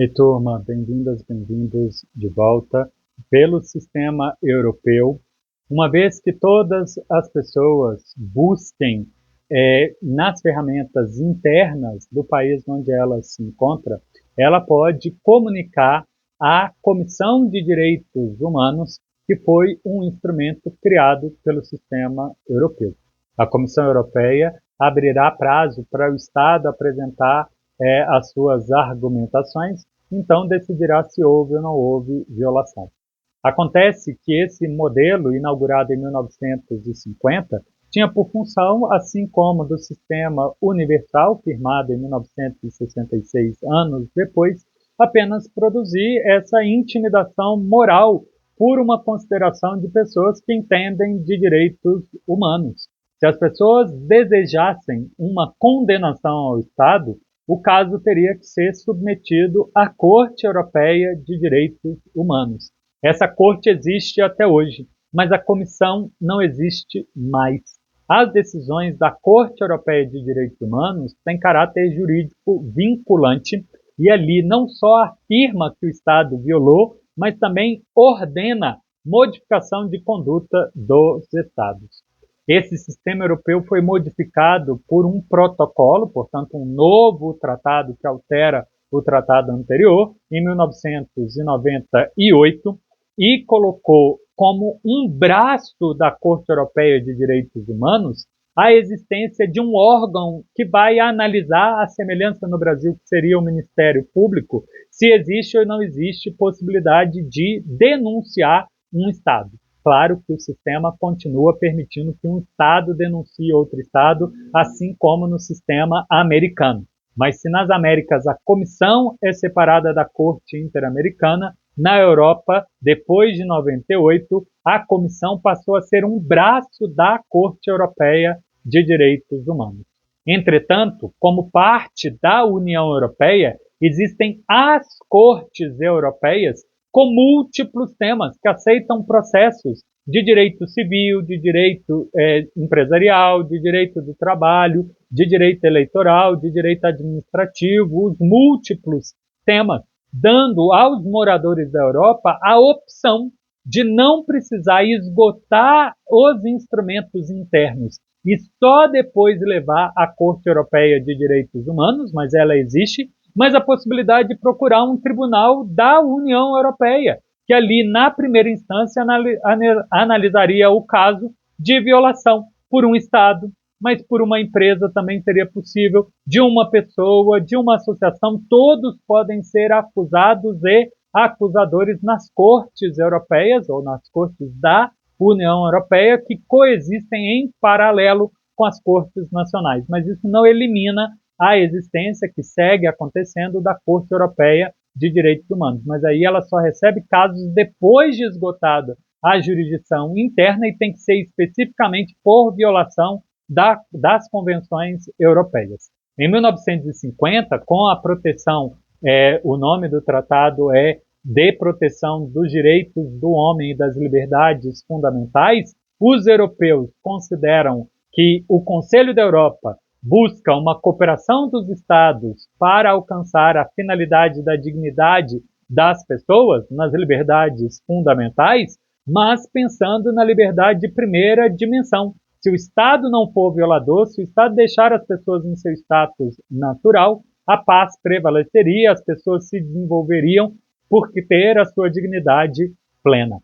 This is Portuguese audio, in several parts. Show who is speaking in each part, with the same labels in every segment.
Speaker 1: E turma, bem-vindas, bem-vindos de volta pelo sistema europeu. Uma vez que todas as pessoas busquem nas ferramentas internas do país onde ela se encontra, ela pode comunicar à Comissão de Direitos Humanos, que foi um instrumento criado pelo sistema europeu. A Comissão Europeia abrirá prazo para o Estado apresentar as suas argumentações, então decidirá se houve ou não houve violação. Acontece que esse modelo, inaugurado em 1950, tinha por função, assim como do Sistema Universal, firmado em 1966, anos depois, apenas produzir essa intimidação moral por uma consideração de pessoas que entendem de direitos humanos. Se as pessoas desejassem uma condenação ao Estado, o caso teria que ser submetido à Corte Europeia de Direitos Humanos. Essa corte existe até hoje, mas a comissão não existe mais. As decisões da Corte Europeia de Direitos Humanos têm caráter jurídico vinculante e ali não só afirma que o Estado violou, mas também ordena modificação de conduta dos Estados. Esse sistema europeu foi modificado por um protocolo, portanto, um novo tratado que altera o tratado anterior, em 1998, e colocou como um braço da Corte Europeia de Direitos Humanos a existência de um órgão que vai analisar a semelhança no Brasil, que seria o Ministério Público, se existe ou não existe possibilidade de denunciar um Estado. Claro que o sistema continua permitindo que um Estado denuncie outro Estado, assim como no sistema americano. Mas se nas Américas a comissão é separada da Corte Interamericana, na Europa, depois de 98, a comissão passou a ser um braço da Corte Europeia de Direitos Humanos. Entretanto, como parte da União Europeia, existem as cortes europeias com múltiplos temas que aceitam processos de direito civil, de direito empresarial, de direito do trabalho, de direito eleitoral, de direito administrativo, os múltiplos temas, dando aos moradores da Europa a opção de não precisar esgotar os instrumentos internos e só depois levar à Corte Europeia de Direitos Humanos, mas ela existe, mas a possibilidade de procurar um tribunal da União Europeia, que ali, na primeira instância, analisaria o caso de violação por um Estado, mas por uma empresa também seria possível, de uma pessoa, de uma associação, todos podem ser acusados e acusadores nas cortes europeias ou nas cortes da União Europeia, que coexistem em paralelo com as cortes nacionais. Mas isso não elimina a existência que segue acontecendo da Corte Europeia de Direitos Humanos. Mas aí ela só recebe casos depois de esgotada a jurisdição interna e tem que ser especificamente por violação das convenções europeias. Em 1950, com a proteção, o nome do tratado é de proteção dos direitos do homem e das liberdades fundamentais, os europeus consideram que o Conselho da Europa busca uma cooperação dos Estados para alcançar a finalidade da dignidade das pessoas, nas liberdades fundamentais, mas pensando na liberdade de primeira dimensão. Se o Estado não for violador, se o Estado deixar as pessoas em seu status natural, a paz prevaleceria, as pessoas se desenvolveriam por ter a sua dignidade plena.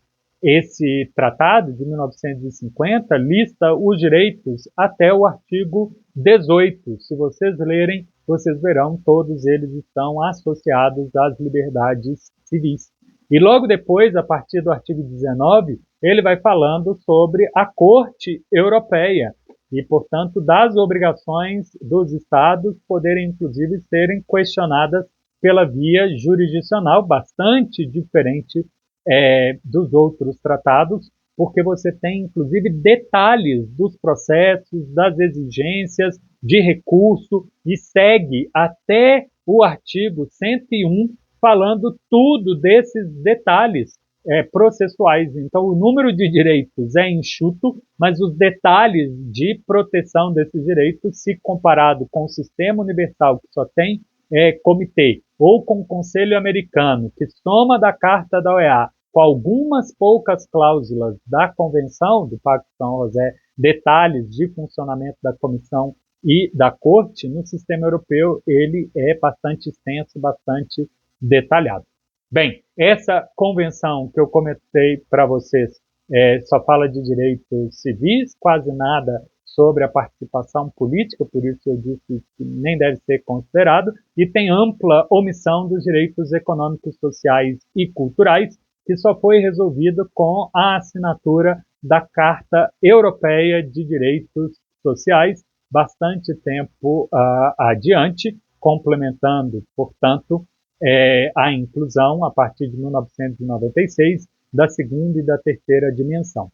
Speaker 1: Esse tratado de 1950 lista os direitos até o artigo 18. Se vocês lerem, vocês verão, todos eles estão associados às liberdades civis. E logo depois, a partir do artigo 19, ele vai falando sobre a Corte Europeia e, portanto, das obrigações dos Estados poderem, inclusive, serem questionadas pela via jurisdicional, bastante diferente dos outros tratados, porque você tem, inclusive, detalhes dos processos, das exigências de recurso e segue até o artigo 101 falando tudo desses detalhes processuais. Então, o número de direitos é enxuto, mas os detalhes de proteção desses direitos, se comparado com o sistema universal, que só tem comitê ou com o Conselho Americano, que soma da Carta da OEA com algumas poucas cláusulas da Convenção do Pacto de São José, detalhes de funcionamento da Comissão e da Corte, no sistema europeu ele é bastante extenso, bastante detalhado. Bem, essa convenção que eu comentei para vocês só fala de direitos civis, quase nada sobre a participação política, por isso eu disse que nem deve ser considerado, e tem ampla omissão dos direitos econômicos, sociais e culturais, que só foi resolvido com a assinatura da Carta Europeia de Direitos Sociais, bastante tempo adiante, complementando, portanto, a inclusão, a partir de 1996, da segunda e da terceira dimensão.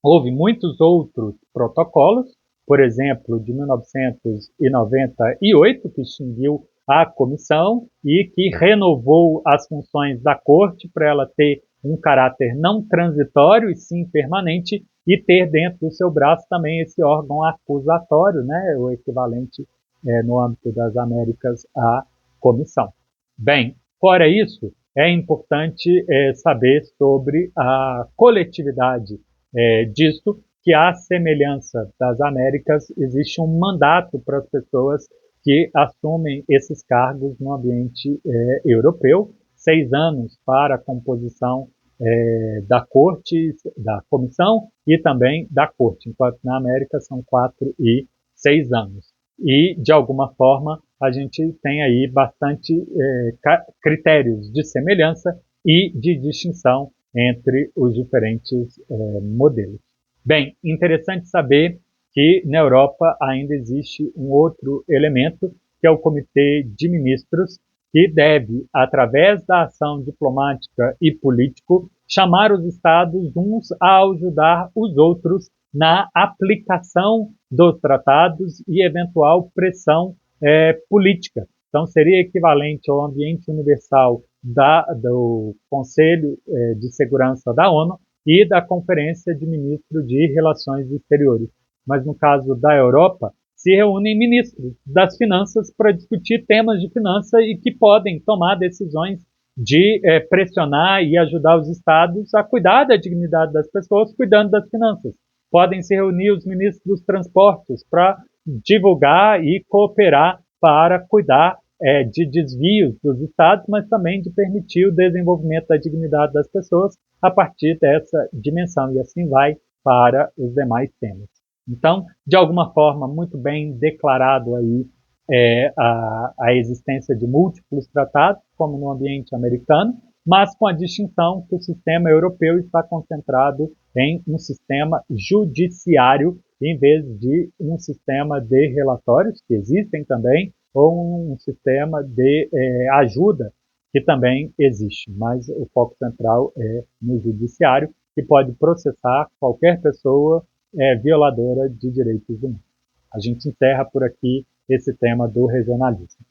Speaker 1: Houve muitos outros protocolos, por exemplo, de 1998, que extinguiu a comissão e que renovou as funções da corte para ela ter um caráter não transitório e sim permanente e ter dentro do seu braço também esse órgão acusatório, né, o equivalente no âmbito das Américas à comissão. Bem, fora isso, é importante saber sobre a coletividade disso, que à semelhança das Américas, existe um mandato para as pessoas que assumem esses cargos no ambiente europeu, 6 anos para a composição da corte, da comissão e também da corte, enquanto na América são 4 e 6 anos. E, de alguma forma, a gente tem aí bastante critérios de semelhança e de distinção entre os diferentes modelos. Bem, interessante saber que na Europa ainda existe um outro elemento, que é o Comitê de Ministros, que deve, através da ação diplomática e político, chamar os Estados uns a ajudar os outros na aplicação dos tratados e eventual pressão política. Então, seria equivalente ao ambiente universal do Conselho de Segurança da ONU e da Conferência de Ministros de Relações Exteriores. Mas no caso da Europa, se reúnem ministros das finanças para discutir temas de finança e que podem tomar decisões de pressionar e ajudar os estados a cuidar da dignidade das pessoas, cuidando das finanças. Podem se reunir os ministros dos transportes para divulgar e cooperar para cuidar de desvios dos estados, mas também de permitir o desenvolvimento da dignidade das pessoas a partir dessa dimensão, e assim vai para os demais temas. Então, de alguma forma, muito bem declarado aí a existência de múltiplos tratados, como no ambiente americano, mas com a distinção que o sistema europeu está concentrado em um sistema judiciário, em vez de um sistema de relatórios, que existem também, ou um sistema de ajuda, que também existe, mas o foco central é no judiciário, que pode processar qualquer pessoa violadora de direitos humanos. A gente encerra por aqui esse tema do regionalismo.